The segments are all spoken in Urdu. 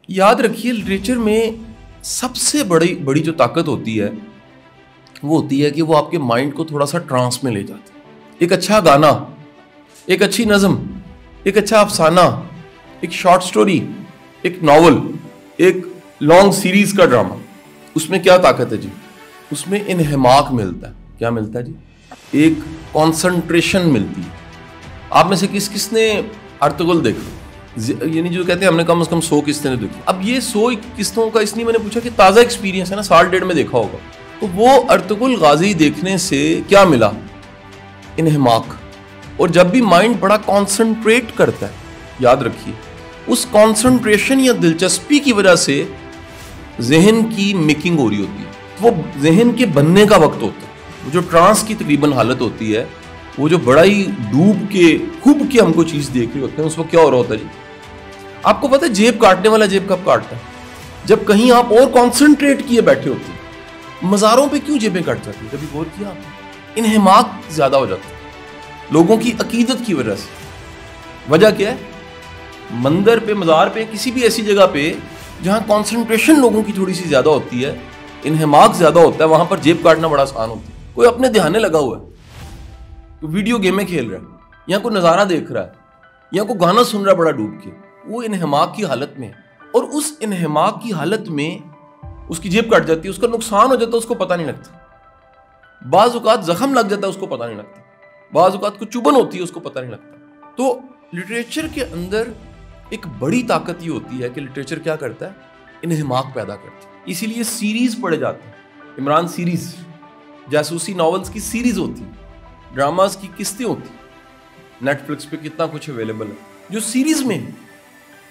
یاد رکھیے لٹریچر میں سب سے بڑی جو طاقت ہوتی ہے وہ ہوتی ہے کہ وہ آپ کے مائنڈ کو تھوڑا سا ٹرانس میں لے جاتی ہے. ایک اچھا گانا, ایک اچھی نظم, ایک اچھا افسانہ, ایک شارٹ سٹوری, ایک ناول, ایک لانگ سیریز کا ڈرامہ, اس میں کیا طاقت ہے جی؟ اس میں انہماک ملتا ہے. کیا ملتا ہے جی؟ ایک کانسنٹریشن ملتی ہے. آپ میں سے کس نے ارطغرل دیکھا؟ یعنی جو کہتے ہیں ہم نے کم از کم 100 قسطیں نے دیکھی. اب یہ 100 قسطوں کا اس لیے میں نے پوچھا کہ تازہ ایکسپیرینس ہے نا, 1.5 میں دیکھا ہوگا. تو وہ ارطغرل غازی دیکھنے سے کیا ملا؟ انہماک. اور جب بھی مائنڈ بڑا کانسنٹریٹ کرتا ہے, یاد رکھیے اس کانسنٹریشن یا دلچسپی کی وجہ سے ذہن کی میکنگ ہو رہی ہوتی ہے, وہ ذہن کے بننے کا وقت ہوتا ہے. وہ جو ٹرانس کی تقریباً حالت ہوتی ہے, وہ جو بڑا ہی ڈوب کے کھب کے ہم کو چیز دیکھ رہے ہوتے ہیں, اس وقت کیا ہو رہا ہوتا ہے جی؟ آپ کو پتہ ہے جیب کاٹنے والا جیب کب کاٹتا ہے؟ جب کہیں آپ اور کانسنٹریٹ کیے بیٹھے ہوتے ہیں. مزاروں پہ کیوں جیبیں کٹ جاتی ہیں؟ کبھی غور کیا آپ نے؟ انہماک زیادہ ہو جاتا ہے لوگوں کی عقیدت کی وجہ سے. وجہ کیا ہے؟ مندر پہ, مزار پہ, کسی بھی ایسی جگہ پہ جہاں کانسنٹریشن لوگوں کی تھوڑی سی زیادہ ہوتی ہے, انہماک زیادہ ہوتا ہے, وہاں پر جیب کاٹنا بڑا آسان ہوتا ہے. کوئی اپنے دھیانے لگا ہوا ہے, کوئی ویڈیو گیمیں کھیل رہا ہے, یا کوئی نظارہ دیکھ رہا ہے, یا کوئی گانا سن رہا ہے بڑا ڈوب کے, وہ انہماک کی حالت میں ہے. اور اس انہماک کی حالت میں اس کی جیب کٹ جاتی ہے, اس کا نقصان ہو جاتا ہے, اس کو پتہ نہیں لگتا. بعض اوقات زخم لگ جاتا ہے, اس کو پتہ نہیں لگتا. بعض اوقات کو چبھن ہوتی ہے, اس کو پتہ نہیں لگتا. تو لٹریچر کے اندر ایک بڑی طاقت یہ ہوتی ہے کہ لٹریچر کیا کرتا ہے؟ انہماک پیدا کرتا ہے. اسی لیے سیریز پڑھے جاتے ہیں. عمران سیریز, جاسوسی ناولز کی سیریز ہوتی ہے, ڈراماز کی قسطیں ہوتی ہیں. نیٹ فلکس پہ کتنا کچھ اویلیبل ہے جو سیریز میں ہے.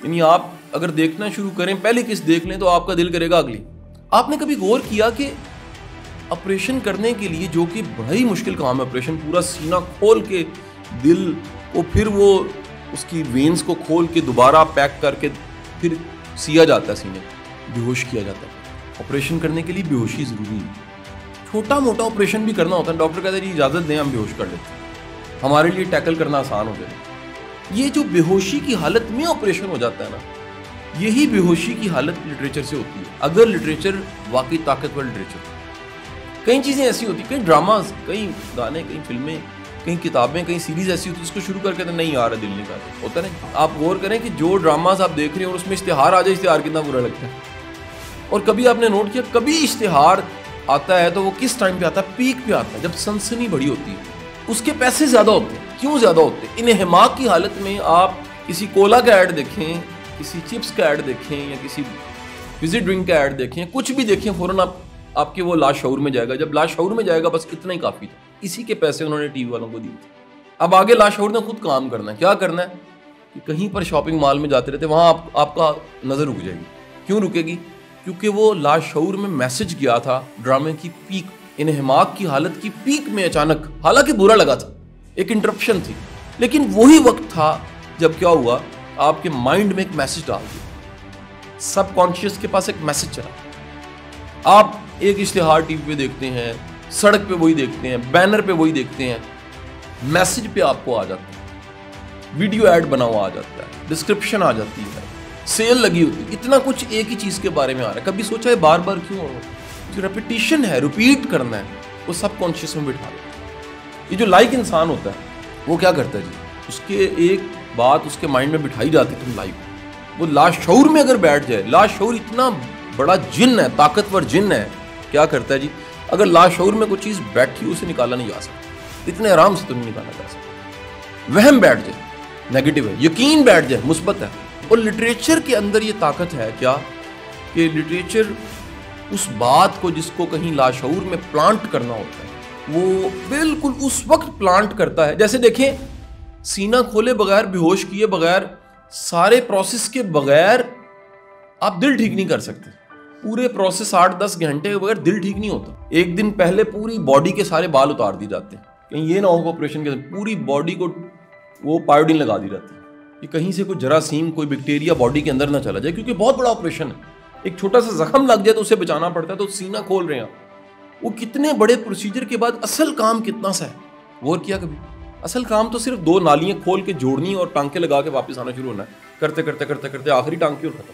یعنی آپ اگر دیکھنا شروع کریں, پہلی قسط دیکھ لیں تو آپ کا دل کرے گا اگلی. آپ نے کبھی غور کیا کہ آپریشن کرنے کے لیے, جو کہ بڑا ہی مشکل کام ہے, آپریشن پورا سینہ کھول کے دل کو, پھر وہ اس کی وینز کو کھول کے دوبارہ پیک کر کے پھر سیا جاتا ہے سینے, بے ہوش کیا جاتا ہے. آپریشن کرنے کے لیے بے ہوشی ضروری ہے. چھوٹا موٹا آپریشن بھی کرنا ہوتا ہے, ڈاکٹر کہتے ہیں جی اجازت دیں ہم بے ہوش کر لیتے ہیں, ہمارے لیے ٹیکل کرنا آسان ہو جائے. یہ جو بے ہوشی کی حالت میں آپریشن ہو جاتا ہے نا, یہی بے ہوشی کی حالت لٹریچر سے ہوتی ہے, اگر لٹریچر واقعی طاقتور لٹریچر. کئی چیزیں ایسی ہوتی ہیں, کئی ڈراماز, کئی گانے, کئی فلمیں, کئی کتابیں, کئی سیریز ایسی ہوتی ہے, اس کو شروع کر کے نہیں آ رہا, دل نہیں کرتا ہوتا ہے. آپ غور کریں کہ جو ڈراماز آپ دیکھ رہے ہیں اور اس میں اشتہار آ جائے, اشتہار کتنا برا لگتا ہے. اور کبھی آپ نے نوٹ کیا, کبھی اشتہار آتا ہے تو وہ کس ٹائم پہ آتا ہے؟ پیک پہ آتا ہے, جب سنسنی بڑی ہوتی ہے. اس کے پیسے زیادہ ہوتے ہیں. کیوں زیادہ ہوتے ہیں؟ انہماک کی حالت میں آپ کسی کولا کا ایڈ دیکھیں, کسی چپس کا ایڈ دیکھیں, یا کسی فزی ڈرنک کا ایڈ دیکھیں, کچھ بھی دیکھیں, فوراً آپ کے وہ لاشعور میں جائے گا. جب لاشعور میں جائے گا بس اتنا ہی کافی تھا. اسی کے پیسے انہوں نے ٹی وی والوں کو دیے تھے. اب آگے لاشعور نے خود کام کرنا ہے. کیا کرنا ہے کہ کہیں پر شاپنگ مال میں جاتے رہتے, وہاں آپ کا نظر رک جائے گی. کیوں رکے گی؟ کیونکہ وہ لاشعور میں میسج گیا تھا ڈرامے کی پیک, انہماک کی حالت کی پیک میں اچانک, حالانکہ برا لگا تھا, ایک انٹرپشن تھی, لیکن وہی وقت تھا جب کیا ہوا, آپ کے مائنڈ میں ایک میسج ڈال دیا, سب کانشیس کے پاس ایک میسج چلا. آپ ایک اشتہار ٹی وی پہ دیکھتے ہیں, سڑک پہ وہی دیکھتے ہیں, بینر پہ وہی دیکھتے ہیں, میسج پہ آپ کو آ جاتا ہے, ویڈیو ایڈ بنا ہوا آ جاتا ہے, ڈسکرپشن آ جاتی ہے, سیل لگی ہوتی ہے, اتنا کچھ ایک ہی چیز کے بارے میں آ رہا ہے. کبھی سوچا ہے بار بار کیوں ہو رہا ہے؟ جو ریپیٹیشن ہے, ریپیٹ کرنا ہے, وہ سب کانشیس میں بٹھا رہا ہے. یہ جو لائک انسان ہوتا ہے وہ کیا کرتا ہے جی, اس کے ایک بات اس کے مائنڈ میں بٹھائی جاتی ہے, تم لائک, وہ لاشعور میں اگر بیٹھ جائے, لاشعور اتنا بڑا جن ہے, طاقتور جن ہے, کیا کرتا ہے جی, اگر لاشعور میں کوئی چیز بیٹھی اسے نکالا نہیں جا سکتا, اتنے آرام سے تو نہیں نکالا جا سکتا. وہم بیٹھ جائے, نیگیٹو ہے, یقین بیٹھ جائے, مثبت ہے. اور لٹریچر کے اندر یہ طاقت ہے کیا کہ لٹریچر اس بات کو جس کو کہیں لاشعور میں پلانٹ کرنا ہوتا ہے, وہ بالکل اس وقت پلانٹ کرتا ہے. جیسے دیکھیں, سینہ کھولے بغیر, بے ہوش کیے بغیر, سارے پروسیس کے بغیر آپ دل ٹھیک نہیں کر سکتے. پورے پروسیس 8-10 گھنٹے کے بغیر دل ٹھیک نہیں ہوتا. ایک دن پہلے پوری باڈی کے سارے بال اتار دی جاتے ہیں, کہیں یہ نہ ہو آپریشن کے پوری باڈی کو وہ پائیوڈین لگا دی جاتی ہے کہ کہیں سے کوئی جراثیم, کوئی بیکٹیریا باڈی کے اندر نہ چلا جائے, کیونکہ بہت بڑا آپریشن ہے. ایک چھوٹا سا زخم لگ جائے تو اسے بچانا پڑتا ہے, تو سینہ کھول رہے ہیں, وہ کتنے بڑے پروسیجر کے بعد اصل کام کتنا سا ہے. غور کیا کبھی؟ اصل کام تو صرف 2 نالیاں کھول کے جوڑنی اور ٹانکے لگا کے واپس آنا شروع ہونا ہے, کرتے کرتے کرتے کرتے آخری ٹانکی اور ختم.